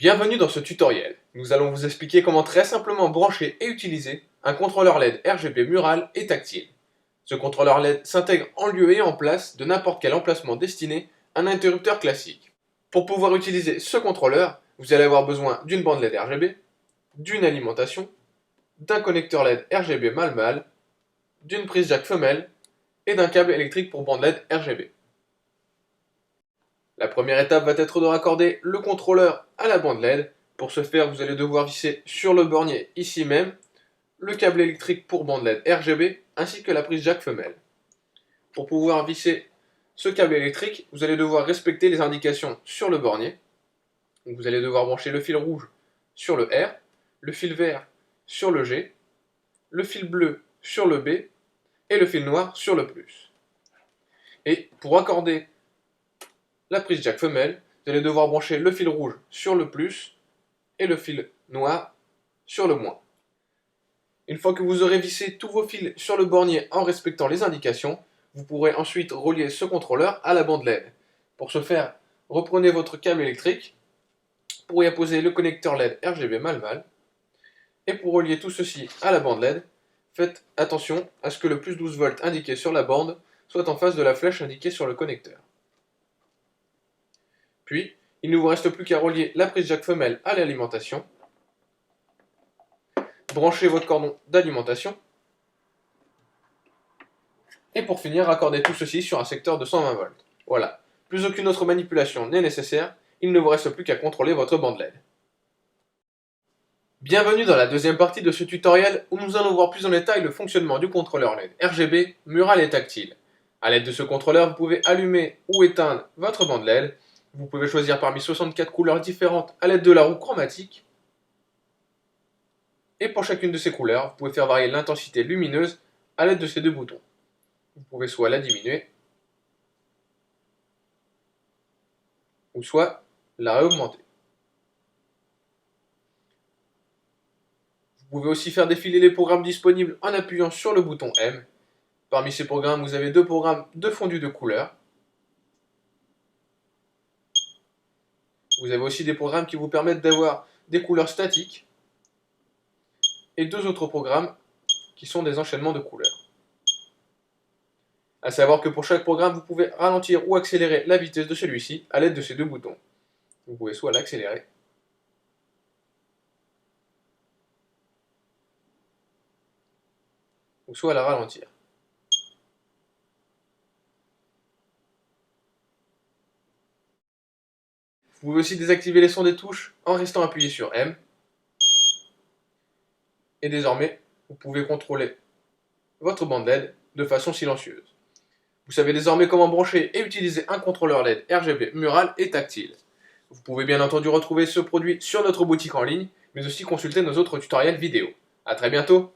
Bienvenue dans ce tutoriel. Nous allons vous expliquer comment très simplement brancher et utiliser un contrôleur LED RGB mural et tactile. Ce contrôleur LED s'intègre en lieu et en place de n'importe quel emplacement destiné à un interrupteur classique. Pour pouvoir utiliser ce contrôleur, vous allez avoir besoin d'une bande LED RGB, d'une alimentation, d'un connecteur LED RGB mâle-mâle, d'une prise jack femelle et d'un câble électrique pour bande LED RGB. La première étape va être de raccorder le contrôleur à la bande LED. Pour ce faire, vous allez devoir visser sur le bornier, ici même, le câble électrique pour bande LED RGB ainsi que la prise jack femelle. Pour pouvoir visser ce câble électrique, vous allez devoir respecter les indications sur le bornier. Donc vous allez devoir brancher le fil rouge sur le R, le fil vert sur le G, le fil bleu sur le B et le fil noir sur le plus. Et pour accorder la prise jack femelle, vous allez devoir brancher le fil rouge sur le plus et le fil noir sur le moins. Une fois que vous aurez vissé tous vos fils sur le bornier en respectant les indications, vous pourrez ensuite relier ce contrôleur à la bande LED. Pour ce faire, reprenez votre câble électrique pour y apposer le connecteur LED RGB mâle-mâle. Et pour relier tout ceci à la bande LED, faites attention à ce que le plus 12 volts indiqué sur la bande soit en face de la flèche indiquée sur le connecteur. Puis, il ne vous reste plus qu'à relier la prise jack femelle à l'alimentation, branchez votre cordon d'alimentation, et pour finir, raccordez tout ceci sur un secteur de 120 volts. Voilà, plus aucune autre manipulation n'est nécessaire, il ne vous reste plus qu'à contrôler votre bande LED. Bienvenue dans la deuxième partie de ce tutoriel où nous allons voir plus en détail le fonctionnement du contrôleur LED RGB, mural et tactile. A l'aide de ce contrôleur, vous pouvez allumer ou éteindre votre bande LED. Vous pouvez choisir parmi 64 couleurs différentes à l'aide de la roue chromatique. Et pour chacune de ces couleurs, vous pouvez faire varier l'intensité lumineuse à l'aide de ces deux boutons. Vous pouvez soit la diminuer, ou soit la réaugmenter. Vous pouvez aussi faire défiler les programmes disponibles en appuyant sur le bouton M. Parmi ces programmes, vous avez deux programmes de fondu de couleurs. Vous avez aussi des programmes qui vous permettent d'avoir des couleurs statiques et deux autres programmes qui sont des enchaînements de couleurs. A savoir que pour chaque programme, vous pouvez ralentir ou accélérer la vitesse de celui-ci à l'aide de ces deux boutons. Vous pouvez soit l'accélérer, ou soit la ralentir. Vous pouvez aussi désactiver les sons des touches en restant appuyé sur M. Et désormais, vous pouvez contrôler votre bande LED de façon silencieuse. Vous savez désormais comment brancher et utiliser un contrôleur LED RGB mural et tactile. Vous pouvez bien entendu retrouver ce produit sur notre boutique en ligne, mais aussi consulter nos autres tutoriels vidéo. A très bientôt!